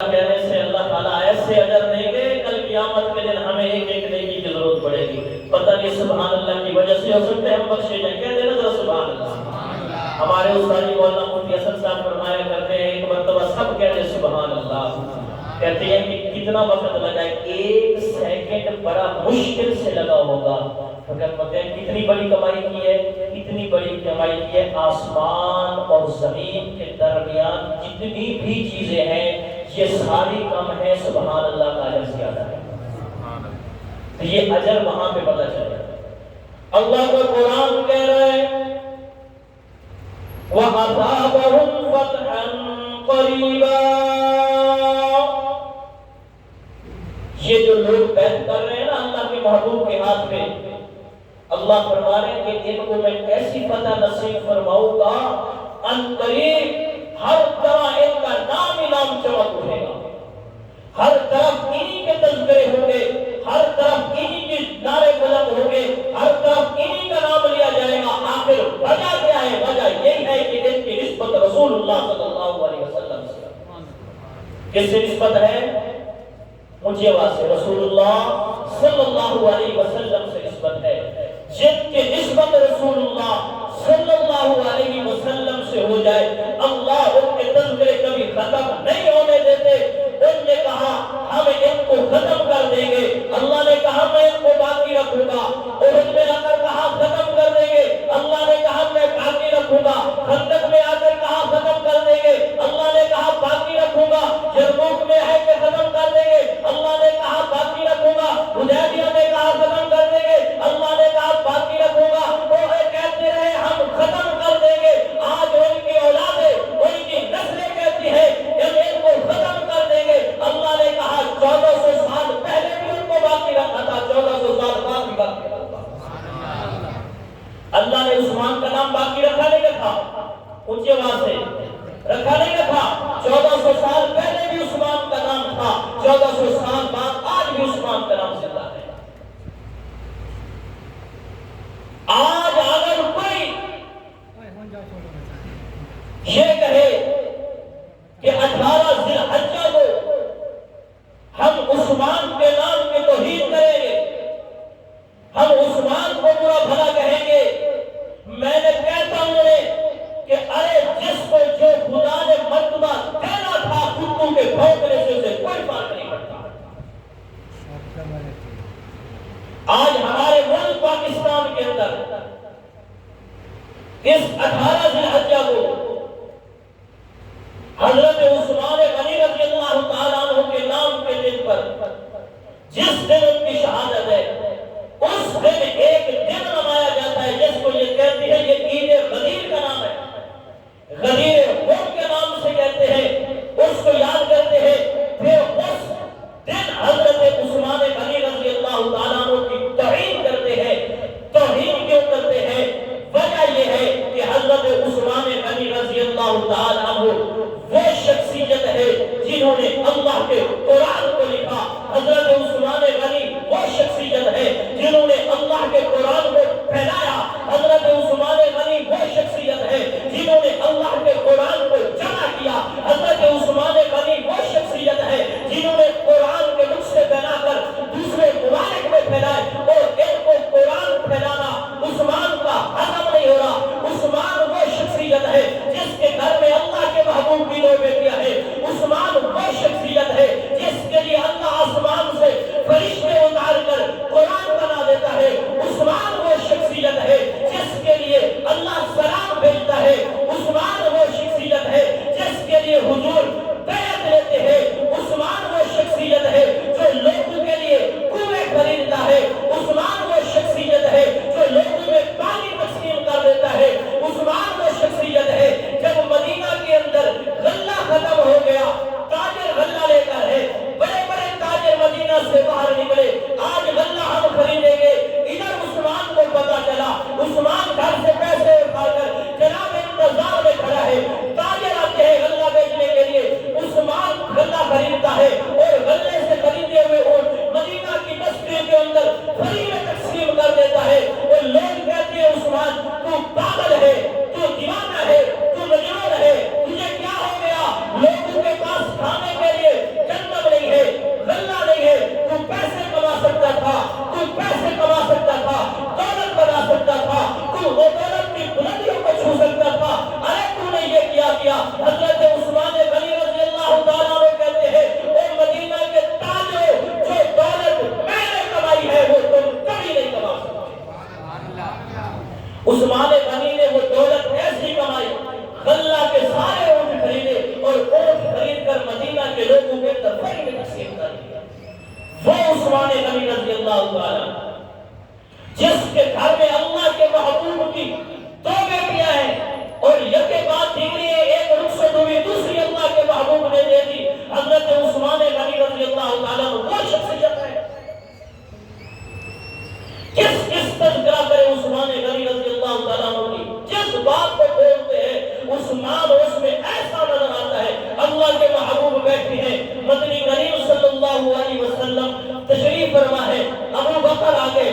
کہنے سے اللہ تعالیٰ ایسے اجر دیں گے، کل قیامت کے دن ہمیں ایک ایک نیکی کی ضرورت پڑے گی۔ پتہ نہیں سبحان اللہ کی وجہ سے ہو سکتے ہم بخشے جائیں، کہہ دینا ذرا سبحان اللہ۔ ہمارے استاد مولانا مفتی حسن صاحب فرمایا کرتے ہیں ایک مرتبہ سب کہتے ہیں سبحان اللہ، کہتے ہیں کہ کتنا وقت لگا ہے، 1 سیکنڈ بڑا مشکل سے لگا ہوگا۔ پتہ ہے کتنی بڑی کمائی کی ہے، کتنی بڑی کمائی کی ہے۔ آسمان اور زمین کے درمیان جتنی بھی چیزیں ہیں یہ ساری کم ہے، سبحان اللہ کا اجر زیادہ ہے۔ تو یہ اجر وہاں پہ پتہ چل رہا ہے۔ اللہ کا قرآن کہہ رہا ہے وَأَصَابَهُمْ فَتْحًا قَرِيبًا، یہ جو لوگ بیعت کر رہے ہیں نا اللہ کے محبوب کے ہاتھ میں، اللہ فرما رہے ہیں کہ ان کو میں ایسی فتح نصیب فرماؤں گا ان قریب ہر طرح ان کا نام ہی نام چمک اٹھے گا، ہر طرف انہی کے تذکرے ہوں گے، ہر طرف انہی کے نعرے بلند ہوں گے، ہر طرف انہی کا نام لیا جائے گا۔ آخر وجہ کیا ہے؟ وجہ یہی ہے کہ ان کی نسبت رسول اللہ صلی اللہ علیہ وسلم سے۔ کس سے نسبت ہے؟ اونچی آواز سے، رسول اللہ صلی اللہ علیہ وسلم سے نسبت ہے۔ جن کی نسبت رسول اللہ صلی اللہ علیہ وسلم سے ہو جائے اللہ ان کے تذکرے کبھی ختم نہیں ہونے دیتے۔ ان نے کہا ہم ان کو ختم کر دیں گے، اللہ نے کہا میں ان کو باقی رکھوں گا۔ احد میں آ کر کہا ختم کر دیں گے، اللہ نے کہا میں باقی رکھوں گا۔ خندق میں آ کر کہا ختم کر دیں گے، اللہ نے کہا باقی رکھوں گا۔ یرموک میں ہے کہ ختم کر دیں گے، اللہ نے کہا باقی رکھوں گا۔ حدیبیہ میں کہا ختم کر دیں گے، اللہ نے کہا باقی رکھوں گا۔ وہ کہتے رہے ہم ختم کر دیں گے۔ آج ان کی اولادیں، ان کی نسلیں کہتی ہے کہ ہم ان کو ختم کر دیں گے۔ اللہ نے کہا 1400 سال پہلے بھی ان کو باقی رکھا تھا، 1400 سال بعد بھی باقی رکھا۔ اللہ نے عثمان کا نام باقی رکھا نہیں رکھا؟ اونچی آواز سے رکھا نہیں رکھا؟ 1400 سال پہلے بھی عثمان کا نام تھا، 1400 سال بعد آج بھی عثمان کا نام زندہ ہے۔ آج اگر کوئی یہ کہے کہ 18 ذی الحجہ کو ہم عثمان کے نام کی توہین کریں گے، ہم عثمان کو برا بھلا کہیں گے، میں نے کہتا ہوں کہ ارے جس کو جو خدا نے مرتبہ دینا تھا کتوں کے بھونکنے سے اسے کوئی فرق نہیں پڑتا۔ آج ہمارے ملک پاکستان کے اندر اس 18 ذی الحجہ کو حضرت عثمان غنی رضی اللہ تعالیٰ عنہ کے نام کے دن پر جس دن ان کی شہادت ہے، اس دن ایک دن منایا جاتا ہے جس کو یہ کہتے ہیں، یہ عید غدیر کا نام ہے، غدیر خون کے نام سے کہتے ہیں، اس کو یاد کرتے ہیں۔ پھر اس دن حضرت عثمان غنی رضی اللہ تعالیٰ عنہ کی توہین کرتے ہیں۔ توہین کیوں کرتے ہیں؟ وجہ یہ ہے کہ حضرت عثمان غنی رضی اللہ تعالیٰ عنہ وہ شخصیت ہے عثمان غنی رضی اللہ تعالیٰ جس کے گھر میں اللہ کے محبوب کی دو بیٹیاں ہیں اور یکے بعد دیگری ایک رخصت ہوئی دوسری اللہ کے محبوب نے دے دی حضرت عثمان غنی رضی اللہ تعالیٰ وہ شخصیت ہے کس تذکرہ کرے عثمان غنی رضی اللہ تعالیٰ کی جس بات کو بولتے ہیں عثمان اس میں ایسا نظر آتا ہے اللہ کے محبوب بیٹھے ہیں مدنی کریم صلی اللہ علیہ وسلم تشریف فرما ہے ابو بکر آگے